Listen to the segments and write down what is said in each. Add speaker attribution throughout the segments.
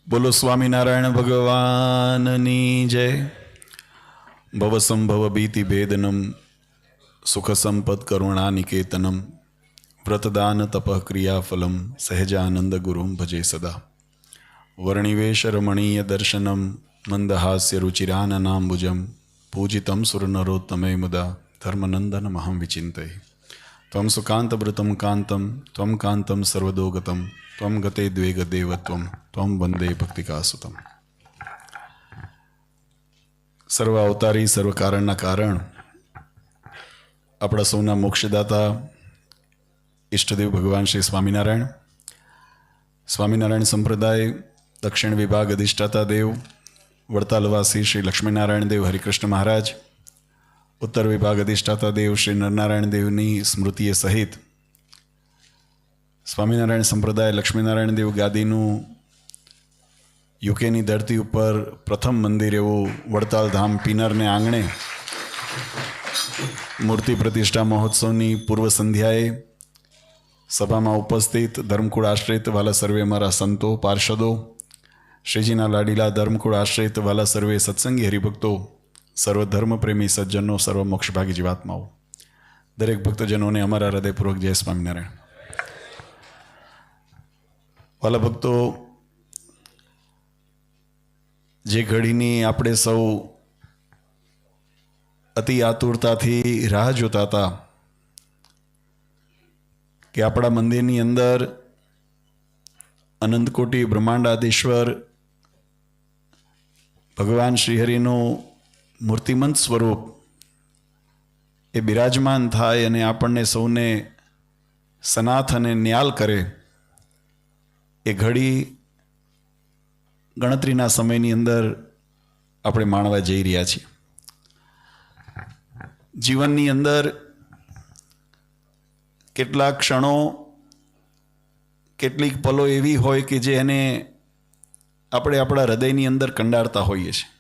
Speaker 1: બોલો સ્વામિનારાયણ ભગવાનની જય. ભવસંભવ ભીતિ ભેદનમ સુખ સંપદ કરુણા નિકેતનમ વ્રતદાન તપઃ ક્રિયાફલમ સહજાનંદ ગુરુમ ભજે સદા. વર્ણિવેશ રમણીય દર્શનમ મંદહાસ્ય રુચિરાનનાંબુજમ પૂજિતમ સુરનરોત્તમે મુદા ધર્મનંદન મહં વિચિંતય. ત્વં સુકાંતવૃતમ કાંતમ ત્વં કાંતમ સર્વદોગતમ ત્વં ગતે દ્વેગ દેવત્વમ ત્વં વંદે ભક્તિકાસુતમ. સર્વ અવતારી સર્વ કારણના કારણ આપણા સૌના મોક્ષદાતા ઈષ્ટદેવ ભગવાન શ્રી સ્વામિનારાયણ, સ્વામિનારાયણ સંપ્રદાય દક્ષિણ વિભાગ અધિષ્ઠાતા દેવ વડતાલવાસી શ્રી લક્ષ્મીનારાયણ દેવ હરિકૃષ્ણ મહારાજ, ઉત્તર વિભાગ અધિષ્ઠાતા દેવ શ્રી નરનારાયણ દેવની સ્મૃતિએ સહિત સ્વામિનારાયણ સંપ્રદાય લક્ષ્મીનારાયણ દેવ ગાદીનું યુકેની ધરતી ઉપર પ્રથમ મંદિર એવું વડતાલ ધામ પીનરને આંગણે મૂર્તિ પ્રતિષ્ઠા મહોત્સવની પૂર્વ સંધ્યાએ સભામાં ઉપસ્થિત ધર્મકુળ આશ્રિત વાલા સર્વે મારા સંતો પાર્ષદો, શ્રીજીના લાડીલા ધર્મકુળ આશ્રિત વાલા સર્વે સત્સંગી હરિભક્તો, સર્વ ધર્મપ્રેમી સજ્જનો, સર્વ મોક્ષભાગી જીવાત્માઓ, દરેક ભક્તજનોને અમારા હૃદયપૂર્વક જય સ્વામિનારાયણ. વાલા ભક્તો, જે ઘડીની આપણે સૌ અતિ આતુરતાથી રાહ જોતા હતા કે આપણા મંદિરની અંદર અનંતકોટી બ્રહ્માંડાધીશ્વર ભગવાન શ્રીહરિનું મૂર્તિમંત સ્વરૂપ એ બિરાજમાન થાય અને આપણને સૌને સનાથ અને ન્યાલ કરે, એ ઘડી ગણતરીના સમયની અંદર આપણે માણવા જઈ રહ્યા છીએ. જીવનની અંદર કેટલાક ક્ષણો, કેટલીક પલો એવી હોય કે જે એને આપણે આપણા હૃદયની અંદર કંડારતા હોઈએ છીએ.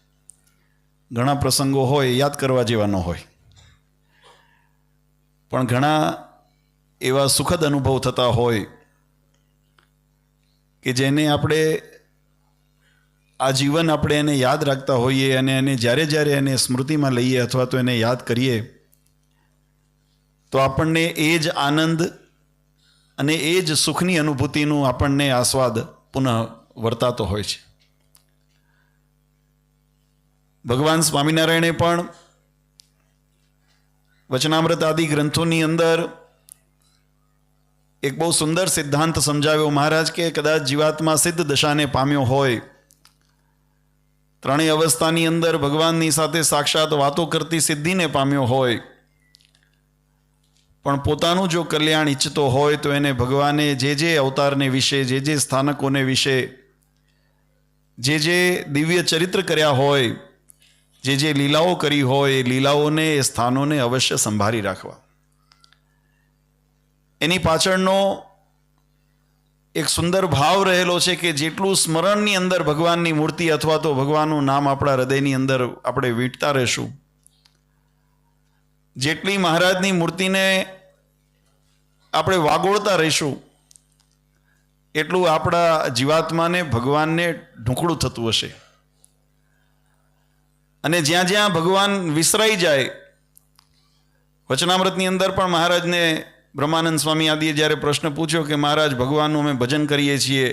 Speaker 1: ઘણા પ્રસંગો હોય યાદ કરવા જેવા ન હોય, પણ ઘણા એવા સુખદ અનુભવ થતા હોય કે જેને આપણે આ જીવન આપણે એને યાદ રાખતા હોઈએ અને એને જ્યારે જ્યારે એને સ્મૃતિમાં લઈએ અથવા તો એને યાદ કરીએ તો આપણને એ જ આનંદ અને એ જ સુખની અનુભૂતિનું આપણને આસ્વાદ પુનઃ વર્તાતો હોય છે. ભગવાન સ્વામિનારાયણે પણ વચનામૃત આદિ ગ્રંથોની અંદર એક બહુ સુંદર સિદ્ધાંત સમજાવ્યો. મહારાજ કે કદાચ જીવાત્મા સિદ્ધ દશાને પામ્યો હોય, ત્રણેય અવસ્થાની અંદર ભગવાનની સાથે સાક્ષાત વાતો કરતી સિદ્ધિને પામ્યો હોય, પણ પોતાનું જો કલ્યાણ ઈચ્છતો હોય તો એને ભગવાને જે અવતારને વિશે, જે સ્થાનકોને વિશે, જે દિવ્ય ચરિત્ર કર્યા હોય, જે લીલાઓ કરી હોય, એ લીલાઓને, એ સ્થાનોને અવશ્ય સંભાળી રાખવા. એની પાછળનો એક સુંદર ભાવ રહેલો છે કે જેટલું સ્મરણની અંદર ભગવાનની મૂર્તિ અથવા તો ભગવાનનું નામ આપણા હૃદયની અંદર આપણે વીંટતા રહેશું, જેટલી મહારાજની મૂર્તિને આપણે વાગોળતા રહીશું, એટલું આપણા જીવાત્માને ભગવાનને ઢૂંકળું થતું હશે. અને જ્યાં જ્યાં ભગવાન વિસરાઈ જાય, વચનામૃતની અંદર પણ મહારાજને બ્રહ્માનંદ સ્વામી આદિએ જ્યારે પ્રશ્ન પૂછ્યો કે મહારાજ, ભગવાનનું અમે ભજન કરીએ છીએ,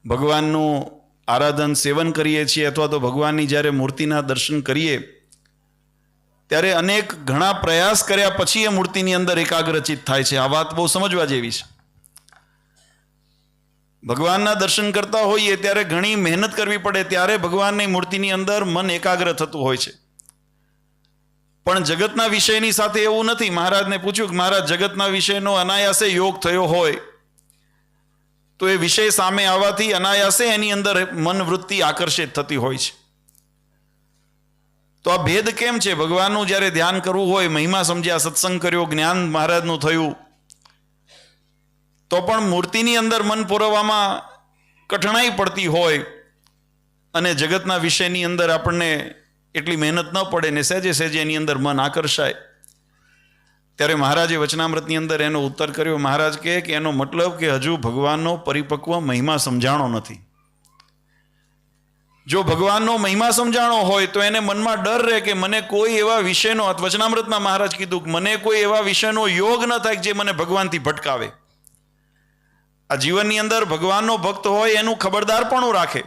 Speaker 1: ભગવાનનું આરાધન સેવન કરીએ છીએ અથવા તો ભગવાનની જ્યારે મૂર્તિના દર્શન કરીએ ત્યારે અનેક ઘણા પ્રયાસ કર્યા પછી એ મૂર્તિની અંદર એકાગ્રચિત થાય છે. આ વાત બહુ સમજવા જેવી છે. ભગવાનના દર્શન કરતા હોઈએ ત્યારે ઘણી મહેનત કરવી પડે, ત્યારે ભગવાનની મૂર્તિની અંદર મન એકાગ્ર થતું હોય છે. પણ જગતના વિષયની સાથે એવું નથી. મહારાજને પૂછ્યું કે મહારાજ, જગતના વિષયનો અનાયાસે યોગ થયો હોય તો એ વિષય સામે આવવાથી અનાયાસે એની અંદર મનવૃત્તિ આકર્ષિત થતી હોય છે. તો આ ભેદ કેમ છે? ભગવાનનું જ્યારે ધ્યાન કરવું હોય, મહિમા સમજ્યા, સત્સંગ કર્યો, જ્ઞાન મહારાજનું થયું, તો પણ મૂર્તિની અંદર મન પુરવવામાં કઠણાઈ પડતી હોય અને જગતના વિષયની અંદર આપણને એટલી મહેનત ન પડે ને સહેજે સહેજે એની અંદર મન આકર્ષાય, ત્યારે મહારાજે વચનામૃતની અંદર એનો ઉત્તર કર્યો. મહારાજ કહે કે એનો મતલબ કે હજુ ભગવાનનો પરિપક્વ મહિમા સમજાણો નથી. જો ભગવાનનો મહિમા સમજાણો હોય તો એને મનમાં ડર રહે કે મને કોઈ એવા વિષયનો, વચનામૃતમાં મહારાજ કીધું કે મને કોઈ એવા વિષયનો યોગ ન થાય જે મને ભગવાનથી ભટકાવે. આ જીવનની અંદર ભગવાનનો ભક્ત હોય એનું ખબરદારપણું રાખે,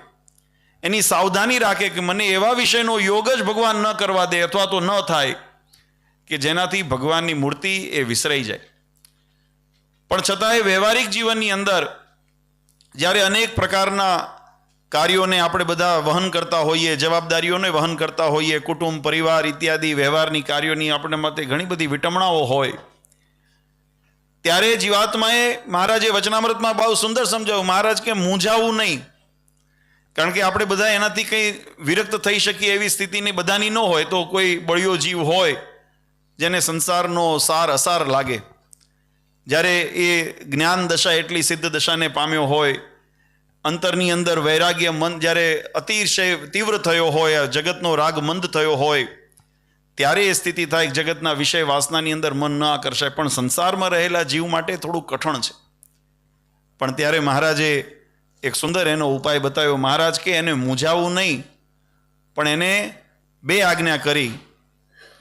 Speaker 1: એની સાવધાની રાખે કે મને એવા વિષયનો યોગ જ ભગવાન ન કરવા દે અથવા તો ન થાય કે જેનાથી ભગવાનની મૂર્તિ એ વિસરાઈ જાય. પણ છતાંય વ્યવહારિક જીવનની અંદર જ્યારે અનેક પ્રકારના કાર્યોને આપણે બધા વહન કરતા હોઈએ, જવાબદારીઓને વહન કરતા હોઈએ, કુટુંબ, પરિવાર ઇત્યાદિ વ્યવહારની કાર્યોની આપણે માટે ઘણી બધી વિટમણાઓ હોય, ત્યારે જીવાત્માએ, મહારાજે વચનામૃતમાં બહુ સુંદર સમજાવ્યું. મહારાજ કે મૂંઝાવું નહીં, કારણ કે આપણે બધા એનાથી કંઈ વિરક્ત થઈ શકીએ એવી સ્થિતિની બધાની ન હોય. તો કોઈ બળિયો જીવ હોય જેને સંસારનો સાર અસાર લાગે, જ્યારે એ જ્ઞાન દશા એટલી સિદ્ધ દશાને પામ્યો હોય, અંતરની અંદર વૈરાગ્ય મન જ્યારે અતિશય તીવ્ર થયો હોય, જગતનો રાગ મંદ થયો હોય, ત્યારે એ સ્થિતિ થાય કે જગતના વિષય વાસનાની અંદર મન ન આકર્ષાય. પણ સંસારમાં રહેલા જીવ માટે થોડું કઠણ છે. પણ ત્યારે મહારાજે એક સુંદર એનો ઉપાય બતાવ્યો. મહારાજ કે એને મૂંઝાવું નહીં, પણ એને બે આજ્ઞા કરી.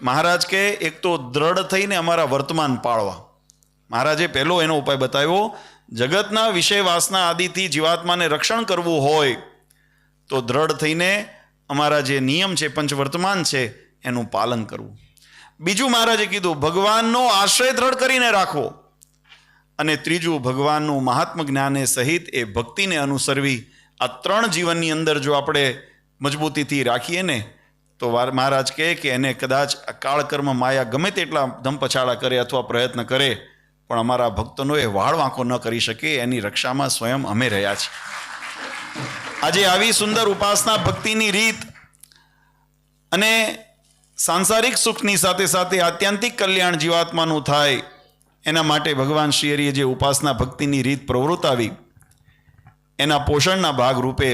Speaker 1: મહારાજ કે એક તો દ્રઢ થઈને અમારા વર્તમાન પાળવા. મહારાજે પહેલો એનો ઉપાય બતાવ્યો, જગતના વિષય વાસના આદિથી જીવાત્માને રક્ષણ કરવું હોય તો દ્રઢ થઈને અમારા જે નિયમ છે, પંચવર્તમાન છે, એનું પાલન કરવું. બીજું મહારાજે કીધું, ભગવાનનો આશ્રય દ્રઢ કરીને રાખવો. અને ત્રીજું, ભગવાનનું મહાત્મ જ્ઞાને સહિત એ ભક્તિને અનુસરવી. આ ત્રણ જીવનની અંદર જો આપણે મજબૂતીથી રાખીએ ને તો મહારાજ કહે કે એને કદાચ કાળકર્મ માયા ગમે તેટલા ધમપછાડા કરે અથવા પ્રયત્ન કરે, પણ અમારા ભક્તોનો એ વાળ વાંકો ન કરી શકે. એની રક્ષામાં સ્વયં અમે રહ્યા છીએ. આજે આવી સુંદર ઉપાસના ભક્તિની રીત અને સાંસારિક સુખની સાથે સાથે આત્યંતિક કલ્યાણ જીવાત્માનું થાય એના માટે ભગવાન શ્રી હરિએ જે ઉપાસના ભક્તિની રીત પ્રવૃત્તાવી, એના પોષણના ભાગરૂપે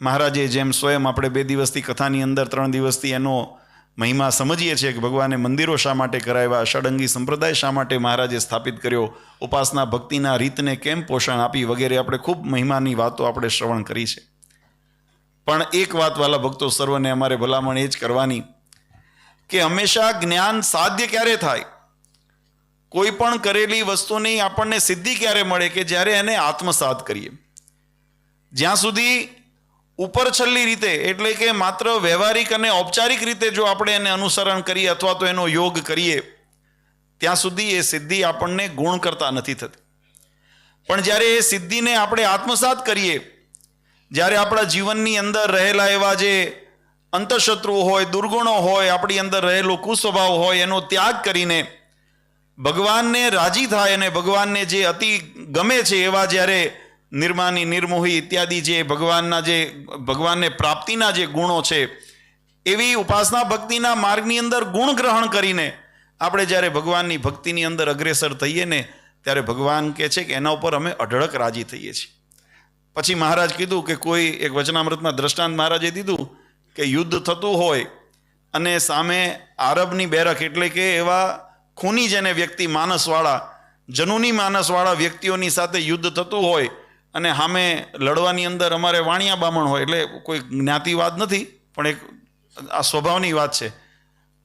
Speaker 1: મહારાજે જેમ સ્વયં આપણે 2 દિવસથી કથાની અંદર 3 દિવસથી એનો મહિમા સમજીએ છીએ કે ભગવાને મંદિરો શા માટે કરાવ્યા, ષડંગી સંપ્રદાય શા માટે મહારાજે સ્થાપિત કર્યો, ઉપાસના ભક્તિના રીતને કેમ પોષણ આપી, વગેરે આપણે ખૂબ મહિમાની વાતો આપણે શ્રવણ કરી છે. પણ એક વાત વાલા ભક્તો સર્વને અમારે ભલામણ એ જ કરવાની કે હંમેશા જ્ઞાન સાધ્ય ક્યારે થાય, કોઈ પણ કરેલી વસ્તુની આપણને સિદ્ધિ ક્યારે મળે કે જ્યારે એને આત્મસાત કરીએ. જ્યાં સુધી ઉપર છલ્લી રીતે એટલે કે માત્ર વ્યવહારિક અને ઔપચારિક રીતે જો આપણે એને અનુસરણ કરીએ અથવા તો એનો યોગ કરીએ, ત્યાં સુધી એ સિદ્ધિ આપણને ગુણ કરતા નથી થતી. પણ જ્યારે એ સિદ્ધિને આપણે આત્મસાત કરીએ, જ્યારે આપણા જીવનની અંદર રહેલા એવા જે અંતઃશત્રુઓ હોય, દુર્ગુણો હોય, આપણી અંદર રહેલો કુસ્વભાવ હોય, એનો ત્યાગ કરીને ભગવાનને રાજી થાય અને ભગવાનને જે અતિ ગમે છે એવા જ્યારે નિર્માની, નિર્મોહી ઇત્યાદિ જે ભગવાનને પ્રાપ્તિના જે ગુણો છે, એવી ઉપાસના ભક્તિના માર્ગની અંદર ગુણ ગ્રહણ કરીને આપણે જ્યારે ભગવાનની ભક્તિની અંદર અગ્રેસર થઈએ ને, ત્યારે ભગવાન કહે છે કે એના ઉપર અમે અઢળક રાજી થઈએ છીએ. પછી મહારાજ કીધું કે કોઈ એક વચનામૃતમાં દ્રષ્ટાંત મહારાજે દીધું કે યુદ્ધ થતું હોય અને સામે આરબની બેરક એટલે કે એવા ખૂની જેને વ્યક્તિ માનસવાળા, જનૂની માનસવાળા વ્યક્તિઓની સાથે યુદ્ધ થતું હોય અને સામે લડવાની અંદર અમારે વાણિયા બામણ હોય, એટલે કોઈ જ્ઞાતિવાદ નથી પણ એક આ સ્વભાવની વાત છે.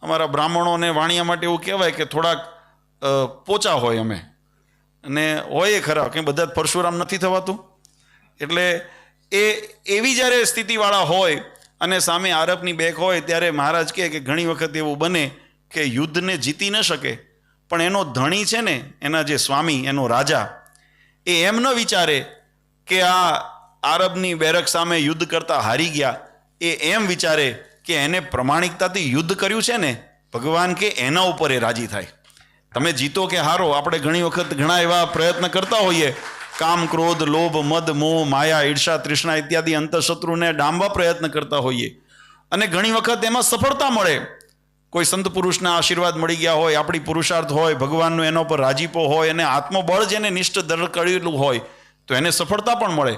Speaker 1: અમારા બ્રાહ્મણોને વાણિયા માટે એવું કહેવાય કે થોડાક પોચા હોય અમે, અને હોય ખરા કે બધા જ પરશુરામ નથી થવાતું. એટલે એ એવી જ્યારે સ્થિતિવાળા હોય અને સામે આરબની બેક હોય, ત્યારે મહારાજ કહે કે ઘણી વખત એવું બને કે યુદ્ધને જીતી ન શકે, પણ એનો ધણી છે ને, એના જે સ્વામી, એનો રાજા, એ એમ ન વિચારે કે આ આરબની બેરક સામે યુદ્ધ કરતા હારી ગયા. એ એમ વિચારે કે એને પ્રમાણિકતાથી યુદ્ધ કર્યું છે ને, ભગવાન કે એના ઉપર એ રાજી થાય. તમે જીતો કે હારો, આપણે ઘણી વખત ઘણા એવા પ્રયત્ન કરતા હોઈએ, કામ, ક્રોધ, લોભ, મદ, મોહ, માયા, ઈર્ષા, તૃષ્ણા ઇત્યાદિ અંતઃશત્રુને ડામવા પ્રયત્ન કરતા હોઈએ અને ઘણી વખત એમાં સફળતા મળે. કોઈ સંત પુરુષના આશીર્વાદ મળી ગયા હોય, આપણી પુરુષાર્થ હોય, ભગવાનનો એના ઉપર રાજીપો હોય અને આત્મબળ જેને નિષ્ઠ દૃઢ કરેલું હોય તો એને સફળતા પણ મળે.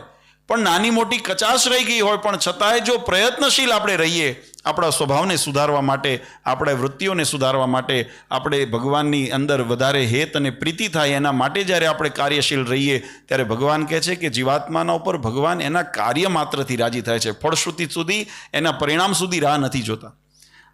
Speaker 1: પણ નાની મોટી કચાશ રહી ગઈ હોય, પણ છતાંય જો પ્રયત્નશીલ આપણે રહીએ આપણા સ્વભાવને સુધારવા માટે, આપણા વૃત્તિઓને સુધારવા માટે, આપણે ભગવાનની અંદર વધારે હેત અને પ્રીતિ થાય એના માટે જ્યારે આપણે કાર્યશીલ રહીએ ત્યારે ભગવાન કહે છે કે જીવાત્માના ઉપર ભગવાન એના કાર્ય માત્રથી રાજી થાય છે, ફળશ્રુતિ સુધી, એના પરિણામ સુધી રાહ નથી જોતા.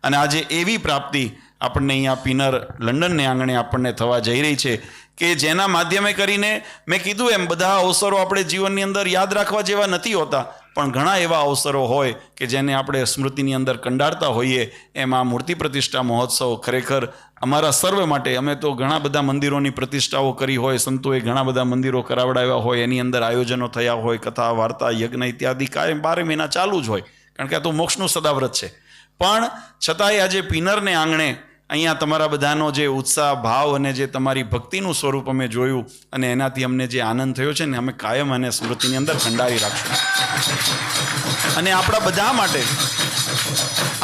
Speaker 1: અને આજે એવી પ્રાપ્તિ આપણને અહીંયા પિનર લંડનને આંગણે આપણને થવા જઈ રહી છે કે જેના માધ્યમે કરીને મેં કીધું એમ બધા અવસરો આપણે જીવનની અંદર યાદ રાખવા જેવા નથી હોતા, પણ ઘણા એવા અવસરો હોય કે જેને આપણે સ્મૃતિની અંદર કંડારતા હોઈએ. એમાં મૂર્તિ પ્રતિષ્ઠા મહોત્સવ ખરેખર અમારા સર્વે માટે, અમે તો ઘણા બધા મંદિરોની પ્રતિષ્ઠાઓ કરી હોય, સંતોએ ઘણા બધા મંદિરો કરાવડાવ્યા હોય, એની અંદર આયોજનો થયા હોય, કથા વાર્તા યજ્ઞ ઇત્યાદિ કાયમ 12 મહિના ચાલુ જ હોય, કારણ કે આ તો મોક્ષનું સદાવ્રત છે. પણ છતાંય આજે પિનરને આંગણે અહીંયા તમારા બધાનો જે ઉત્સાહ, ભાવ અને જે તમારી ભક્તિનું સ્વરૂપ અમે જોયું અને એનાથી અમને જે આનંદ થયો છે ને, અમે કાયમ અને સ્મૃતિની અંદર કંડારી રાખશું. અને આપણા બધા માટે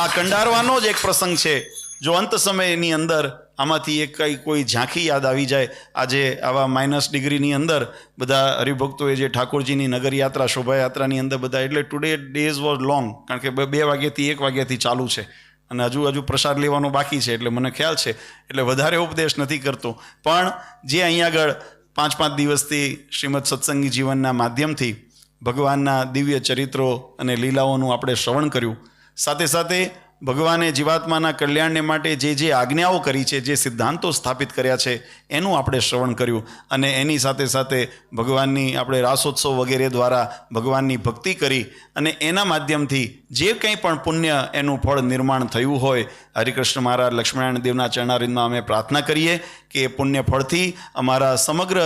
Speaker 1: આ કંડારવાનો જ એક પ્રસંગ છે. જો અંત સમયની અંદર આમાંથી કોઈ ઝાંખી યાદ આવી જાય, આજે આવા -ડિગ્રીની અંદર બધા હરિભક્તોએ જે ઠાકોરજીની નગરયાત્રા, શોભાયાત્રાની અંદર બધા, એટલે ટુડે ડેઝ વોઝ લોંગ, કારણ કે 2 વાગ્યાથી 1 વાગ્યાથી ચાલુ છે અને હજુ પ્રસાદ લેવાનો બાકી છે, એટલે મને ખ્યાલ છે, એટલે વધારે ઉપદેશ નથી કરતો. પણ જે અહીંયા આગળ 5-5 દિવસથી શ્રીમદ સત્સંગી જીવનના માધ્યમથી ભગવાનના દિવ્ય ચરિત્રો અને લીલાઓનું આપણે શ્રવણ કર્યું, સાથે સાથે ભગવાને જીવાત્માના કલ્યાણને માટે જે આજ્ઞાઓ કરી છે, જે સિદ્ધાંતો સ્થાપિત કર્યા છે, એનું આપણે શ્રવણ કર્યું. અને એની સાથે સાથે ભગવાનની આપણે રાસોત્સવ વગેરે દ્વારા ભગવાનની ભક્તિ કરી અને એના માધ્યમથી જે કંઈ પણ પુણ્ય એનું ફળ નિર્માણ થયું હોય, હરિકૃષ્ણ મહારાજ લક્ષ્મણારાયણ દેવના ચરણારવિંદમાં અમે પ્રાર્થના કરીએ કે એ પુણ્ય ફળથી અમારા સમગ્ર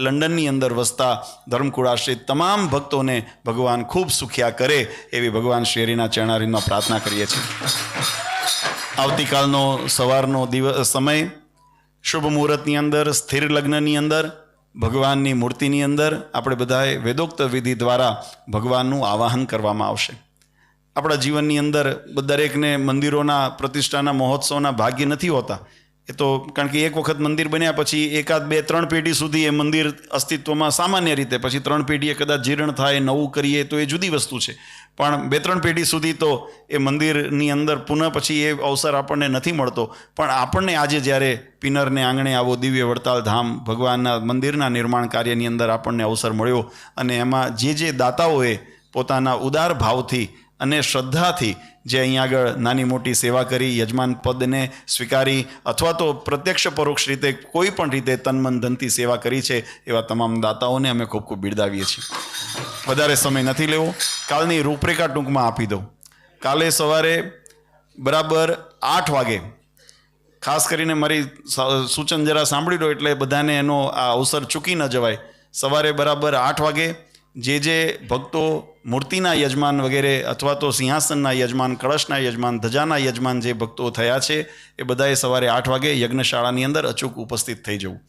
Speaker 1: લંડનની અંદર વસતા ધર્મકુળાશ્રિત તમામ ભક્તોને ભગવાન ખૂબ સુખ્યા કરે, એવી ભગવાન શ્રી હરિના ચરણારવિંદમાં પ્રાર્થના કરીએ છીએ. આવતીકાલનો સવારનો સમય શુભ મુહૂર્તની અંદર, સ્થિર લગ્નની અંદર, ભગવાનની મૂર્તિની અંદર આપણે બધાએ વેદોક્ત વિધિ દ્વારા ભગવાનનું આવાહન કરવામાં આવશે. આપણા જીવનની અંદર દરેકને મંદિરોના પ્રતિષ્ઠાના મહોત્સવના ભાગ્ય નથી હોતા. એ તો કારણ કે એક વખત મંદિર બન્યા પછી 1, 2, 3 પેઢી સુધી એ મંદિર અસ્તિત્વમાં સામાન્ય રીતે, પછી 3 પેઢીએ કદાચ જીર્ણ થાય, નવું કરીએ તો એ જુદી વસ્તુ છે. પણ 2-3 પેઢી સુધી તો એ મંદિરની અંદર પુનઃ પછી એ અવસર આપણને નથી મળતો. પણ આપણને આજે જ્યારે પિનરને આંગણે આવો દિવ્ય વડતાલ ધામ ભગવાનના મંદિરના નિર્માણ કાર્યની અંદર આપણને અવસર મળ્યો અને એમાં જે દાતાઓએ પોતાના ઉદાર ભાવથી અને શ્રદ્ધાથી જે અહીંયા આગળ નાની મોટી સેવા કરી, યજમાન પદને સ્વીકારી અથવા તો પ્રત્યક્ષ પરોક્ષ રીતે કોઈ પણ રીતે તન મન ધનથી સેવા કરી છે, એવા તમામ દાતાઓને અમે ખૂબ ખૂબ બિરદાવીએ છીએ. વધારે સમય નથી લેવો, કાલની રૂપરેખા ટૂંકમાં આપી દઉં. કાલે સવારે બરાબર 8 વાગે, ખાસ કરીને મારી સૂચન જરા સાંભળી લો એટલે બધાને એનો આ અવસર ચૂકી ન જવાય. સવારે બરાબર 8 વાગે જે ભક્તો મૂર્તિના યજમાન વગેરે અથવા તો સિંહાસનના યજમાન, કળશના યજમાન, ધજાના યજમાન જે ભક્તો થયા છે, એ બધાએ સવારે 8 વાગે યજ્ઞશાળાની અંદર અચૂક ઉપસ્થિત થઈ જવું.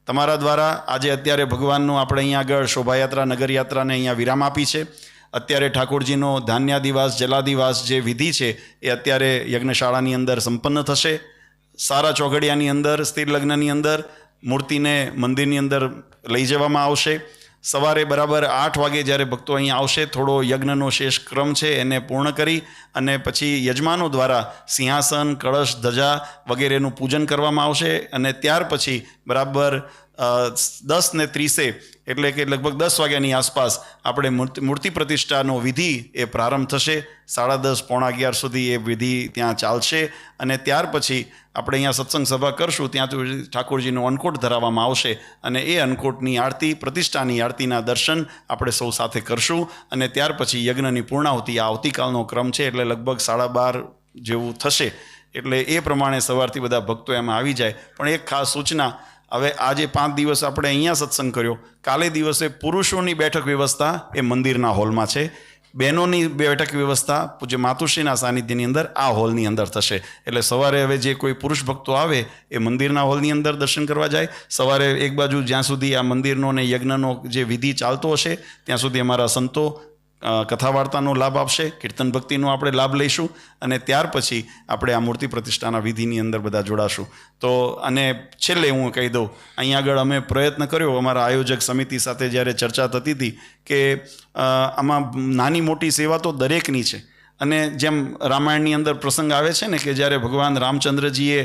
Speaker 1: તમારા દ્વારા આજે અત્યારે ભગવાનનું આપણે અહીંયા આગળ શોભાયાત્રા, નગરયાત્રાને અહીંયા વિરામ આપી છે. અત્યારે ઠાકોરજીનો ધાન્યાદિવાસ, જલાદિવાસ જે વિધિ છે એ અત્યારે યજ્ઞશાળાની અંદર સંપન્ન થશે. સારા ચોઘડિયાની અંદર, સ્થિર લગ્નની અંદર મૂર્તિને મંદિરની અંદર લઈ જવામાં આવશે. સવારે બરાબર 8 વાગે જ્યારે ભક્તો અહીંયા આવશે, થોડો યજ્ઞનો શેષ ક્રમ છે એને પૂર્ણ કરી અને પછી યજમાનો દ્વારા સિંહાસન, કળશ, ધજા વગેરેનું પૂજન કરવામાં આવશે. અને ત્યાર પછી બરાબર 10:30 એટલે કે લગભગ 10 વાગ્યાની આસપાસ આપણે મૂર્તિ પ્રતિષ્ઠાનો વિધિ એ પ્રારંભ થશે. 10:30, 11:45 સુધી એ વિધિ ત્યાં ચાલશે અને ત્યાર પછી આપણે અહીંયા સત્સંગ સભા કરશું. ત્યાં ઠાકોરજીનો અન્નકોટ ધરાવવામાં આવશે અને એ અન્નકોટની આરતી, પ્રતિષ્ઠાની આરતીના દર્શન આપણે સૌ સાથે કરશું. અને ત્યાર પછી યજ્ઞની પૂર્ણાહુતિ, આ આવતીકાલનો ક્રમ છે એટલે લગભગ 12:30 જેવું થશે. એટલે એ પ્રમાણે સવારથી બધા ભક્તો એમાં આવી જાય. પણ એક ખાસ સૂચના, હવે આજે 5 દિવસ આપણે અહીંયા સત્સંગ કર્યો, કાલે દિવસે પુરુષોની બેઠક વ્યવસ્થા એ મંદિરના હોલમાં છે, બહેનોની બેઠક વ્યવસ્થા પૂજ્ય માતુશ્રીના સાનિધ્યની અંદર આ હોલની અંદર થશે. એટલે સવારે હવે જે કોઈ પુરુષ ભક્તો આવે એ મંદિરના હોલની અંદર દર્શન કરવા જાય. સવારે એક બાજુ જ્યાં સુધી આ મંદિરનો ને યજ્ઞનો જે વિધિ ચાલતો હશે ત્યાં સુધી અમારા સંતો કથા વાર્તાનો લાભ આપશે, કીર્તન ભક્તિનો આપણે લાભ લઈશું અને ત્યાર પછી આપણે આ મૂર્તિ પ્રતિષ્ઠાના વિધિની અંદર બધા જોડાશું. તો અને છેલ્લે હું કહી દઉં, અહીંયા આગળ અમે પ્રયત્ન કર્યો, અમારા આયોજક સમિતિ સાથે જ્યારે ચર્ચા થતી હતી કે આમાં નાની મોટી સેવા તો દરેકની છે અને જેમ રામાયણની અંદર પ્રસંગ આવે છે ને કે જ્યારે ભગવાન રામચંદ્રજીએ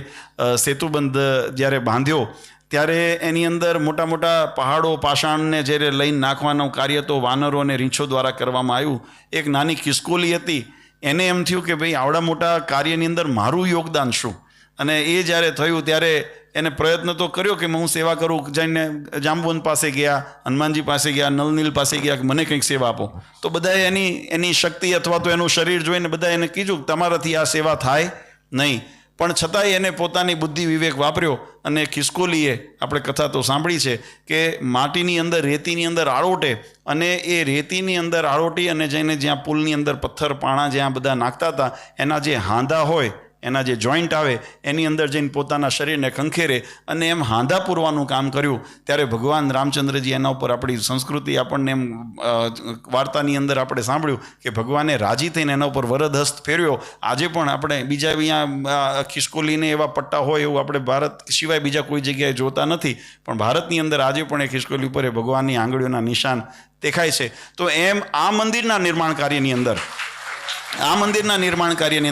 Speaker 1: સેતુબંધ જ્યારે બાંધ્યો ત્યારે એની અંદર મોટા મોટા પહાડો પાષાણને જ્યારે લઈને નાખવાનું કાર્ય તો વાનરો અને રીંછો દ્વારા કરવામાં આવ્યું. એક નાની ખિસકોલી હતી, એને એમ થયું કે ભાઈ આવડા મોટા કાર્યની અંદર મારું યોગદાન શું? અને એ જ્યારે થયું ત્યારે એને પ્રયત્ન તો કર્યો કે હું સેવા કરું. જઈને જાંબુવન પાસે ગયા, હનુમાનજી પાસે ગયા, નલનીલ પાસે ગયા કે મને કંઈક સેવા આપો. તો બધાએ એની શક્તિ અથવા તો એનું શરીર જોઈને બધા એને કીધું તમારાથી આ સેવા થાય નહીં. પણ છતાંય એને પોતાની બુદ્ધિ વિવેક વાપર્યો અને ખિસકોલીએ, આપણે કથા તો સાંભળી છે કે માટીની અંદર રેતીની અંદર આળોટે અને એ રેતીની અંદર આળોટી અને જઈને જ્યાં પુલની અંદર પથ્થર પાણા જ્યાં બધા નાખતા હતા એના જે હાંધા હોય, એના જે જોઈન્ટ આવે એની અંદર જઈને પોતાના શરીરને ખંખેરે અને એમ હાંધા પૂરવાનું કામ કર્યું. ત્યારે ભગવાન રામચંદ્રજી એના ઉપર આપણી સંસ્કૃતિ આપણને એમ વાર્તાની અંદર આપણે સાંભળ્યું કે ભગવાને રાજી થઈને એના ઉપર વરદ હસ્ત ફેરવ્યો. આજે પણ આપણે બીજા અહીંયા ખિસકોલીને એવા પટ્ટા હોય એવું આપણે ભારત સિવાય બીજા કોઈ જગ્યાએ જોતા નથી, પણ ભારતની અંદર આજે પણ એ ખિસકોલી ઉપર એ ભગવાનની આંગળીઓના નિશાન દેખાય છે. તો એમ આ મંદિરના નિર્માણ કાર્યની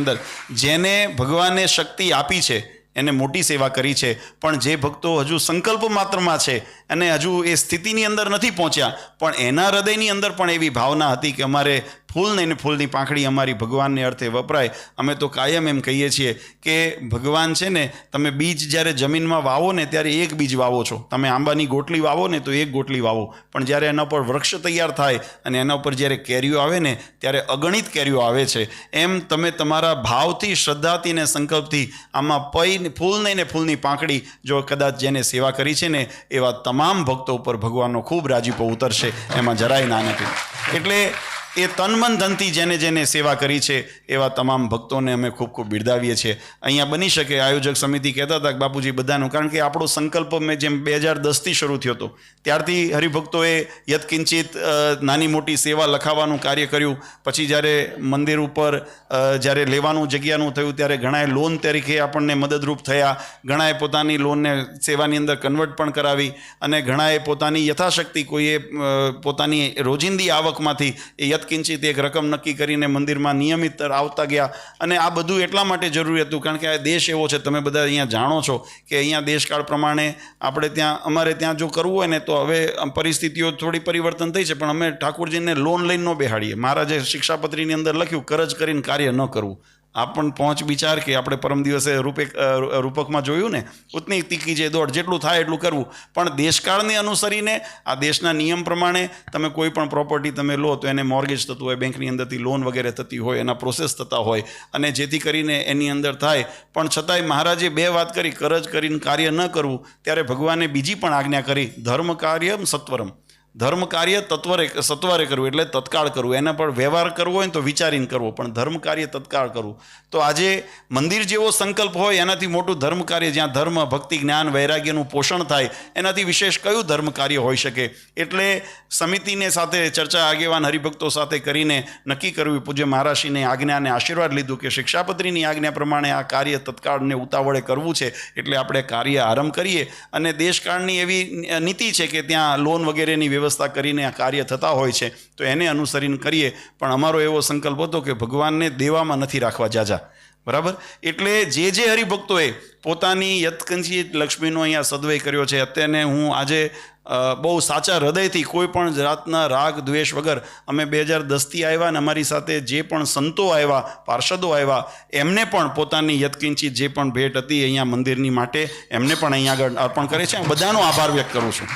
Speaker 1: અંદર જેને ભગવાને શક્તિ આપી છે એને મોટી સેવા કરી છે. પણ જે ભક્તો હજુ સંકલ્પ માત્રમાં છે અને હજુ એ સ્થિતિની અંદર નથી પહોંચ્યા, પણ એના હૃદયની અંદર પણ એવી ભાવના હતી કે અમારે ફૂલ નહીં, ફૂલની પાંખડી અમારી ભગવાનને અર્થે વપરાય. અમે તો કાયમ એમ કહીએ છીએ કે ભગવાન છે ને, તમે બીજ જ્યારે જમીનમાં વાવો ને ત્યારે એક બીજ વાવો છો. તમે આંબાની ગોટલી વાવો ને તો એક ગોટલી વાવો, પણ જ્યારે એના ઉપર વૃક્ષ તૈયાર થાય અને એના ઉપર જ્યારે કેરીઓ આવે ને ત્યારે અગણિત કેરીઓ આવે છે. એમ તમે તમારા ભાવથી, શ્રદ્ધાથી અને સંકલ્પથી આમાં ફૂલ નહીં ને ફૂલની પાંખડી જો કદાચ જેને સેવા કરી છે ને એવા તમામ ભક્તો ઉપર ભગવાનનો ખૂબ રાજીપો ઉતરશે, એમાં જરાય ના નથી. એટલે એ તન મન ધનથી જેને જેને સેવા કરી છે એવા તમામ ભક્તોને અમે ખૂબ ખૂબ બિરદાવીએ છીએ. અહીંયા બની શકે આયોજક સમિતિ કહેતા હતા કે બાપુજી બધાનું, કારણ કે આપણો સંકલ્પ મેં જેમ 2010થી શરૂ થયો હતો ત્યારથી હરિભક્તોએ યત્કિંચિત નાની મોટી સેવા લખાવવાનું કાર્ય કર્યું. પછી જ્યારે મંદિર ઉપર જ્યારે લેવાનું જગ્યાનું થયું ત્યારે ઘણાએ લોન તરીકે આપણને મદદરૂપ થયા, ઘણાએ પોતાની લોનને સેવાની અંદર કન્વર્ટ પણ કરાવી અને ઘણાએ પોતાની યથાશક્તિ, કોઈએ પોતાની રોજિંદી આવકમાંથી એ કિંચિત એક રકમ નક્કી કરીને મંદિરમાં નિયમિત આવતા ગયા. અને આ બધું એટલા માટે જરૂરી હતું કારણ કે આ દેશ એવો છે, તમે બધા અહીંયા જાણો છો કે અહીંયા દેશકાળ પ્રમાણે અમારે ત્યાં જો કરવું હોય ને તો હવે પરિસ્થિતિઓ થોડી પરિવર્તન થઈ છે, પણ અમે ઠાકોરજીને લોન લઈને ન બેહાડીએ. મહારાજે શિક્ષાપત્રીની અંદર લખ્યું કરજ કરીને કાર્ય ન કરવું. આપણ પહોંચ વિચાર કે આપણે પરમ દિવસે રૂપકમાં જોયું ને, ઉતની તીકી જે દોડ, જેટલું થાય એટલું કરવું. પણ દેશકાળને અનુસરીને આ દેશના નિયમ પ્રમાણે તમે કોઈ પણ પ્રોપર્ટી તમે લો તો એને મોર્ગેજ થતું હોય, બેંકની અંદરથી લોન વગેરે થતી હોય, એના પ્રોસેસ થતા હોય અને જેથી કરીને એની અંદર થાય. પણ છતાંય મહારાજે બે વાત કરી, કરજ કરીને કાર્ય ન કરવું. ત્યારે ભગવાને બીજી પણ આજ્ઞા કરી, ધર્મ કાર્યમ સત્વરમ. ધર્મ કાર્ય સત્વરે કરવું એટલે તત્કાળ કરવું. એના પર વ્યવહાર કરવો હોય ને તો વિચારીને કરવો, પણ ધર્મ કાર્ય તત્કાળ કરવું. તો આજે મંદિર જેવો સંકલ્પ હોય એનાથી મોટું ધર્મ કાર્ય, જ્યાં ધર્મ, ભક્તિ, જ્ઞાન, વૈરાગ્યનું પોષણ થાય, એનાથી વિશેષ કયું ધર્મ કાર્ય હોઈ શકે? એટલે સમિતિને સાથે ચર્ચા આગેવાન હરિભક્તો સાથે કરીને નક્કી કરવું. પૂજ્ય મહારાજશ્રીને આજ્ઞાને આશીર્વાદ લીધું કે શિક્ષાપત્રીની આજ્ઞા પ્રમાણે આ કાર્ય તત્કાળને ઉતાવળે કરવું છે, એટલે આપણે કાર્ય આરંભ કરીએ. અને દેશકાળની એવી નીતિ છે કે ત્યાં લોન વગેરેની વ્યવસ્થા કરીને આ કાર્ય થતા હોય છે, તો એને અનુસરીને કરીએ. પણ અમારો એવો સંકલ્પ હતો કે ભગવાનને દેવામાં નથી રાખવા જાજા, બરાબર? એટલે જે હરિભક્તોએ પોતાની યત્કંચિત લક્ષ્મીનો અહીંયા સદવય કર્યો છે, અત્યારે હું આજે બહુ સાચા હૃદયથી કોઈ પણ જાતના રાગ દ્વેષ વગર અમે 2010થી આવ્યા અને અમારી સાથે જે પણ સંતો આવ્યા, પાર્ષદો આવ્યા, એમને પણ પોતાની યત્કિંચિત જે પણ ભેટ હતી અહીંયા મંદિરની માટે એમને પણ અહીંયા આગળ અર્પણ કરે છે. બધાનો આભાર વ્યક્ત કરું છું.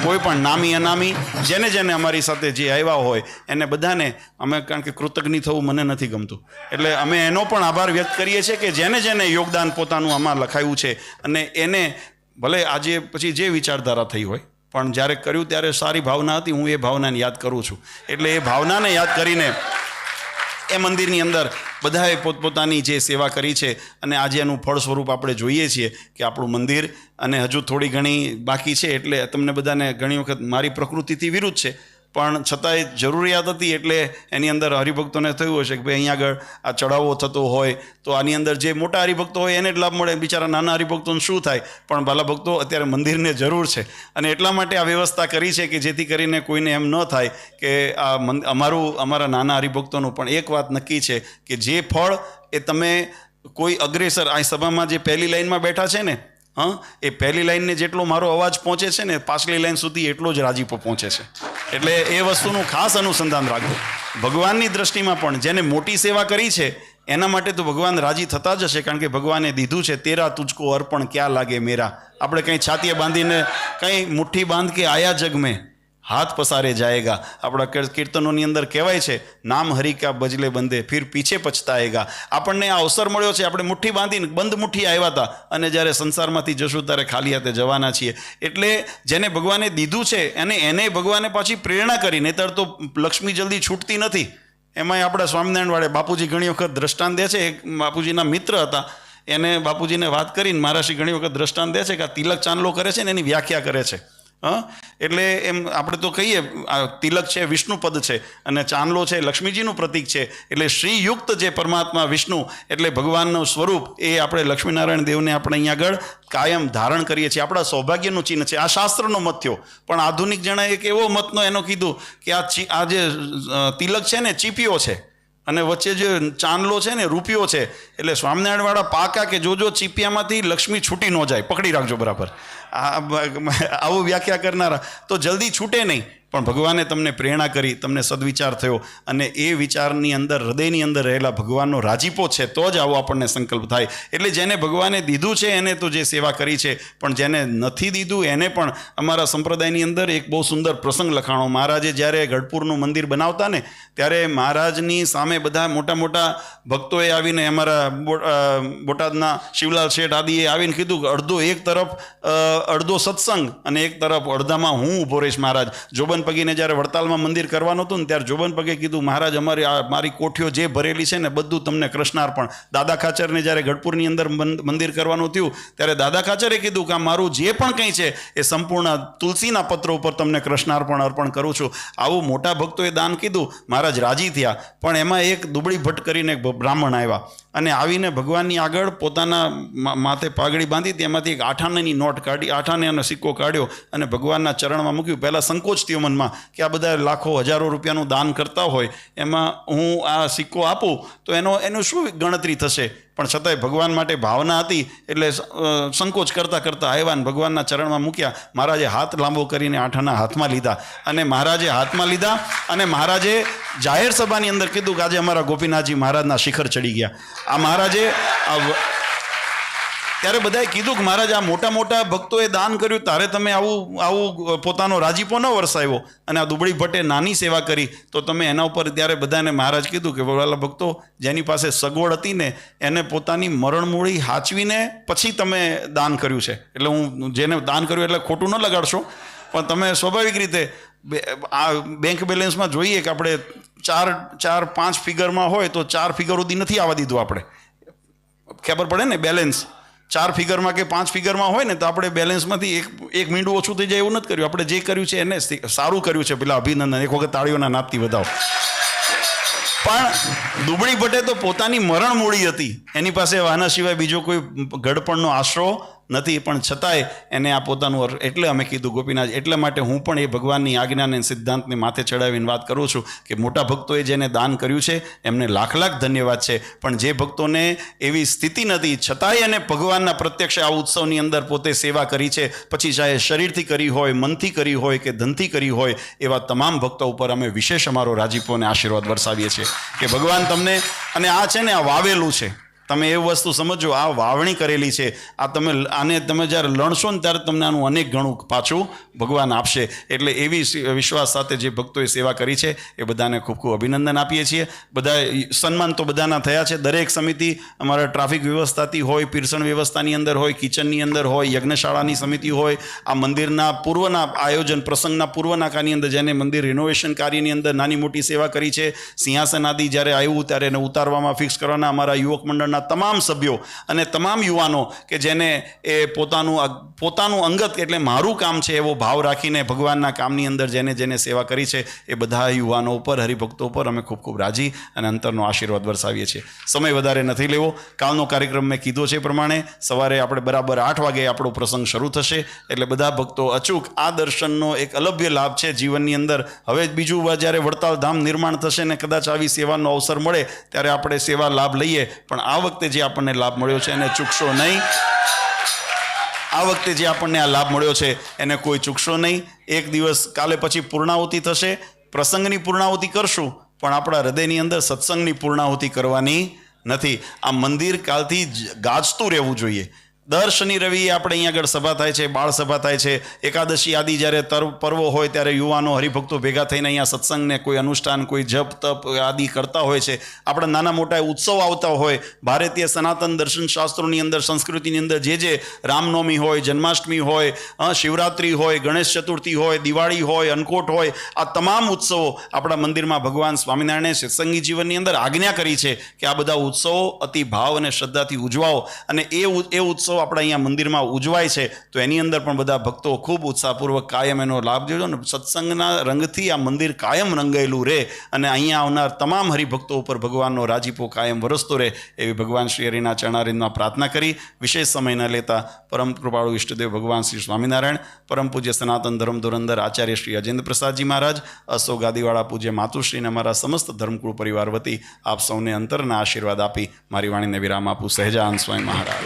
Speaker 1: કોઈ પણ નામી અનામી જેને અમારી સાથે જે આવ્યા હોય એને બધાને અમે, કારણ કે કૃતજ્ઞ થવું મને નથી ગમતું, એટલે અમે એનો પણ આભાર વ્યક્ત કરીએ છીએ કે જેને યોગદાન પોતાનું આમાં લખાયું છે. અને એને ભલે આજે પછી જે વિચારધારા થઈ હોય, પણ જ્યારે કર્યું ત્યારે સારી ભાવના હતી. હું એ ભાવનાને યાદ કરું છું. એટલે એ ભાવનાને યાદ કરીને એ મંદિરની અંદર બધાએ પોતપોતાની જે સેવા કરી છે અને આજે એનું ફળ સ્વરૂપ આપણે જોઈએ છીએ કે આપણું મંદિર, અને હજુ થોડી ઘણી બાકી છે. એટલે તમને બધાને ઘણી વખત મારી પ્રકૃતિથી વિરુદ્ધ છે, પણ છતાંય જરૂરિયાત હતી એટલે એની અંદર હરિભક્તોને થયું હશે કે ભાઈ અહીંયા આગળ આ ચઢાવો થતો હોય તો આની અંદર જે મોટા હરિભક્તો હોય એને જ લાભ મળે, બિચારા નાના હરિભક્તોને શું થાય? પણ બાલા ભક્તો અત્યારે મંદિરને જરૂર છે અને એટલા માટે આ વ્યવસ્થા કરી છે કે જેથી કરીને કોઈને એમ ન થાય કે અમારા નાના હરિભક્તોનું. પણ એક વાત નક્કી છે કે જે ફળ એ તમે કોઈ અગ્રેસર આ સભામાં જે પહેલી લાઈનમાં બેઠા છે ને, એ પહેલી લાઈનને જેટલો મારો અવાજ પહોંચે છે ને પાછલી લાઈન સુધી એટલો જ રાજીપો પહોંચે છે. એટલે એ વસ્તુનું ખાસ અનુસંધાન રાખો. ભગવાનની દ્રષ્ટિમાં પણ જેને મોટી સેવા કરી છે એના માટે તો ભગવાન રાજી થતા જ હશે, કારણ કે ભગવાને દીધું છે તેરા તુજકો અર્પણ ક્યાં લાગે મેરા. આપણે કંઈ છાતીએ બાંધીને કંઈ મુઠ્ઠી બાંધ કે આયા જગ મેં હાથ પસારે જાએગા. આપણા કીર્તનોની અંદર કહેવાય છે નામ હરિ કા બજલે બંધે ફિર પીછે પછતાએગા. આપણને આ અવસર મળ્યો છે, આપણે મુઠ્ઠી બાંધીને બંધ મુઠ્ઠી આવ્યા હતા અને જ્યારે સંસારમાંથી જશું ત્યારે ખાલી હાથે જવાના છીએ. એટલે જેને ભગવાને દીધું છે એને ભગવાને પાછી પ્રેરણા કરી, નહીંતર તો લક્ષ્મી જલ્દી છૂટતી નથી. એમાંય આપણા સ્વામિનારાયણ વાળે બાપુજી ઘણી વખત દ્રષ્ટાંત દે છે. એક બાપુજીના મિત્ર હતા, એને બાપુજીને વાત કરીને મહારાજશ્રી ઘણી વખત દ્રષ્ટાંત દે છે કે આ તિલક ચાંદલો કરે છે ને એની વ્યાખ્યા કરે છે. એટલે એમ આપણે તો કહીએ તિલક છે વિષ્ણુપદ છે અને ચાંદલો છે લક્ષ્મીજીનું પ્રતીક છે. એટલે શ્રીયુક્ત જે પરમાત્મા વિષ્ણુ એટલે ભગવાનનું સ્વરૂપ એ આપણે લક્ષ્મીનારાયણ દેવને આપણે અહીંયા આગળ કાયમ ધારણ કરીએ છીએ. આપણા સૌભાગ્યનું ચિહ્ન છે. આ શાસ્ત્રનો મત થયો, પણ આધુનિક જણાએ એક એવો મતનો એનો કીધું કે આ જે તિલક છે ને ચીપિયો છે અને વચ્ચે જે ચાંદલો છે ને રૂપિયો છે. એટલે સ્વામિનારાયણવાળા પાકા કે જો ચીપિયામાંથી લક્ષ્મી છૂટી ન જાય, પકડી રાખજો બરાબર. આવું વ્યાખ્યા કરનારા તો જલ્દી છૂટે નહીં. પણ ભગવાને તમને પ્રેરણા કરી, તમને સદવિચાર થયો અને એ વિચારની અંદર હૃદયની અંદર રહેલા ભગવાનનો રાજીપો છે તો જ આવો આપણને સંકલ્પ થાય. એટલે જેને ભગવાને દીધું છે એને તો જે સેવા કરી છે, પણ જેને નથી દીધું એને પણ અમારા સંપ્રદાયની અંદર એક બહુ સુંદર પ્રસંગ લખાણો. મહારાજે જ્યારે ગઢપુરનું મંદિર બનાવતા ને ત્યારે મહારાજની સામે બધા મોટા મોટા ભક્તોએ આવીને, અમારા બોટાદના શિવલાલ શેઠ આદિએ આવીને કીધું કે અડધો સત્સંગ અને એક તરફ અડધામાં હું ઊભો રહીશ. મહારાજ જોબન પગીને જ્યારે વડતાલમાં મંદિર કરવાનું હતું ને ત્યારે જોબન પગે કીધું મહારાજ મારી કોઠીઓ જે ભરેલી છે ને બધું તમને કૃષ્ણાર્પણ. દાદા ખાચરને જ્યારે ગઢપુરની અંદર મંદિર કરવાનું થયું ત્યારે દાદા ખાચરે કીધું કે મારું જે પણ કંઈ છે એ સંપૂર્ણ તુલસીના પત્ર ઉપર તમને કૃષ્ણાર્પણ અર્પણ કરું છું. આવું મોટા ભક્તોએ દાન કીધું, મહારાજ રાજી થયા. પણ એમાં એક દુબળી ભટ્ટ કરીને એક બ્રાહ્મણ આવ્યા અને આવીને ભગવાનની આગળ પોતાના માથે પાઘડી બાંધી તેમાંથી એક 8 આનાની નોટ કાઢી, 8 આનાનો સિક્કો કાઢ્યો અને ભગવાનના ચરણમાં મૂક્યું. પહેલાં સંકોચ થયો મનમાં કે આ બધા લાખો હજારો રૂપિયાનું દાન કરતા હોય એમાં હું આ સિક્કો આપું તો એનું શું ગણતરી થશે? પણ છતાંય ભગવાન માટે ભાવના હતી એટલે સંકોચ કરતાં કરતાં આવ્યા અને ભગવાનના ચરણમાં મૂક્યા. મહારાજે હાથ લાંબો કરીને 8 આના હાથમાં લીધા અને મહારાજે હાથમાં લીધા અને મહારાજે જાહેર સભાની અંદર કીધું કે આજે અમારા ગોપીનાથજી મહારાજના શિખર ચડી ગયા. આ મહારાજે ત્યારે બધાએ કીધું કે મહારાજ આ મોટા મોટા ભક્તોએ દાન કર્યું તારે તમે આવું પોતાનો રાજીપો ન વરસાવ્યો અને આ દુબળી ભટ્ટે નાની સેવા કરી તો તમે એના ઉપર. ત્યારે બધાને મહારાજ કીધું કે વાલા ભક્તો જેની પાસે સગવડ હતી ને એને પોતાની મરણમૂળી હાચવીને પછી તમે દાન કર્યું છે. એટલે હું જેને દાન કર્યું એટલે ખોટું ન લગાડશો, પણ તમે સ્વાભાવિક રીતે આ બેંક બેલેન્સમાં જોઈએ કે આપણે 4-5 ફિગરમાં હોય તો 4 ફિગર સુધી નથી આવવા દીધું. આપણે ખબર પડે ને બેલેન્સ 4 ફિગરમાં કે 5 ફિગરમાં હોય ને તો આપણે બેલેન્સમાંથી એક મીંડું ઓછું થઈ જાય એવું નથી કર્યું. આપણે જે કર્યું છે એને સારું કર્યું છે. પેલા અભિનંદન, એક વખત તાળીઓના નાદથી વધાવો. પણ દુબળી ભટ્ટે તો પોતાની મરણ મૂડી હતી, એની પાસે આના સિવાય બીજો કોઈ ગડપણનો આશરો નથી, પણ છતાંય એને આ પોતાનું. એટલે અમે કીધું ગોપીનાથ, એટલા માટે હું પણ એ ભગવાનની આજ્ઞાને સિદ્ધાંતને માથે ચડાવીને વાત કરું છું કે મોટા ભક્તોએ જેને દાન કર્યું છે એમને લાખ ધન્યવાદ છે. પણ જે ભક્તોને એવી સ્થિતિ નથી છતાંય એને ભગવાનના પ્રત્યક્ષ આ ઉત્સવની અંદર પોતે સેવા કરી છે, પછી ચાહે શરીરથી કરી હોય, મનથી કરી હોય કે ધનથી કરી હોય, એવા તમામ ભક્તો ઉપર અમે વિશેષ અમારો રાજીપો અને આશીર્વાદ વરસાવીએ છીએ કે ભગવાન તમને. અને આ છે ને આ વાવેલું છે, તમે એ વસ્તુ સમજો, આ વાવણી કરેલી છે. આ તમે જ્યારે લણશો ને ત્યારે તમને આનું અનેક ગણું પાછું ભગવાન આપશે. એટલે એવી વિશ્વાસ સાથે જે ભક્તોએ સેવા કરી છે એ બધાને ખૂબ ખૂબ અભિનંદન આપીએ છીએ. બધા સન્માન તો બધાના થયા છે. દરેક સમિતિ અમારા ટ્રાફિક વ્યવસ્થાથી હોય, પીરસણ વ્યવસ્થાની અંદર હોય, કિચનની અંદર હોય, યજ્ઞશાળાની સમિતિ હોય, આ મંદિરના પૂર્વના આયોજન પ્રસંગના પૂર્વના કાની અંદર જેને મંદિર રિનોવેશન કાર્યની અંદર નાની મોટી સેવા કરી છે. સિંહાસન આદિ જ્યારે આવ્યું ત્યારે એને ઉતારવામાં ફિક્સ કરવાના અમારા યુવક મંડળના મંદિરના તમામ સભ્યો અને તમામ યુવાનો કે જેને એ પોતાનું અંગત એટલે મારું કામ છે એવો ભાવ રાખીને ભગવાનના કામની અંદર જેને જેને સેવા કરી છે એ બધા યુવાનો ઉપર, હરિભક્તો ઉપર અમે ખૂબ ખૂબ રાજી અને અંતરનો આશીર્વાદ વરસાવીએ છીએ. સમય વધારે નથી લેવો. કાલનો કાર્યક્રમ મેં કીધો છે એ પ્રમાણે સવારે આપણે બરાબર 8 વાગે આપણો પ્રસંગ શરૂ થશે. એટલે બધા ભક્તો અચૂક આ દર્શનનો એક અલભ્ય લાભ છે જીવનની અંદર. હવે બીજું જ્યારે વડતાલ ધામ નિર્માણ થશે ને કદાચ આવી સેવાનો અવસર મળે ત્યારે આપણે સેવા લાભ લઈએ, પણ આ વખતે જે આપણને લાભ મળ્યો છે એને ચૂકશો નહીં. આ વખતે જે આપણને આ લાભ મળ્યો છે એને કોઈ ચૂકશો નહીં. એક દિવસ કાલે પછી પૂર્ણાહુતિ થશે. પ્રસંગની પૂર્ણાહુતિ કરશું, પણ આપણા હૃદયની અંદર સત્સંગની પૂર્ણાહુતિ કરવાની નથી. આ મંદિર કાલથી ગાજતું રહેવું જોઈએ. દર શનિ રવિએ આપણે અહીંયા આગળ સભા થાય છે, બાળ સભા થાય છે. એકાદશી આદિ જ્યારે પર્વો હોય ત્યારે યુવાનો હરિભક્તો ભેગા થઈને અહીંયા સત્સંગને કોઈ અનુષ્ઠાન, કોઈ જપ તપ આદિ કરતા હોય છે. આપણા નાના મોટા ઉત્સવ આવતા હોય. ભારતીય સનાતન દર્શન શાસ્ત્રોની અંદર, સંસ્કૃતિની અંદર જે રામનવમી હોય, જન્માષ્ટમી હોય, શિવરાત્રિ હોય, ગણેશ ચતુર્થી હોય, દિવાળી હોય, અન્નકોટ હોય, આ તમામ ઉત્સવો આપણા મંદિરમાં ભગવાન સ્વામિનારાયણે સત્સંગી જીવનની અંદર આજ્ઞા કરી છે કે આ બધા ઉત્સવો અતિ ભાવ અને શ્રદ્ધાથી ઉજવાઓ. અને એ ઉત્સવ આપણે અહીંયા મંદિરમાં ઉજવાય છે તો એની અંદર પણ બધા ભક્તો ખૂબ ઉત્સાહપૂર્વક કાયમ એનો લાભ લેજો. અને સત્સંગના રંગથી આ મંદિર કાયમ રંગાયેલું રહે અને અહીંયા આવનાર તમામ હરિભક્તો ઉપર ભગવાનનો રાજીપો કાયમ વરસતો રહે એવી ભગવાન શ્રી હરિના ચરણારવિંદમાં પ્રાર્થના કરી વિશેષ સમય ન લેતા પરમ કૃપાળુ ઈષ્ટદેવ ભગવાન શ્રી સ્વામિનારાયણ, પરમ પૂજ્ય સનાતન ધર્મ ધુરંધર આચાર્ય શ્રી અજેન્દ્ર પ્રસાદજી મહારાજ, અસો ગાદીવાળા પૂજ્ય માતુશ્રીને અમારા સમસ્ત ધર્મકુળ પરિવાર વતી આપ સૌને અંતરના આશીર્વાદ આપી મારી વાણીને વિરામ આપું. સહેજાનંદ સ્વામી મહારાજ.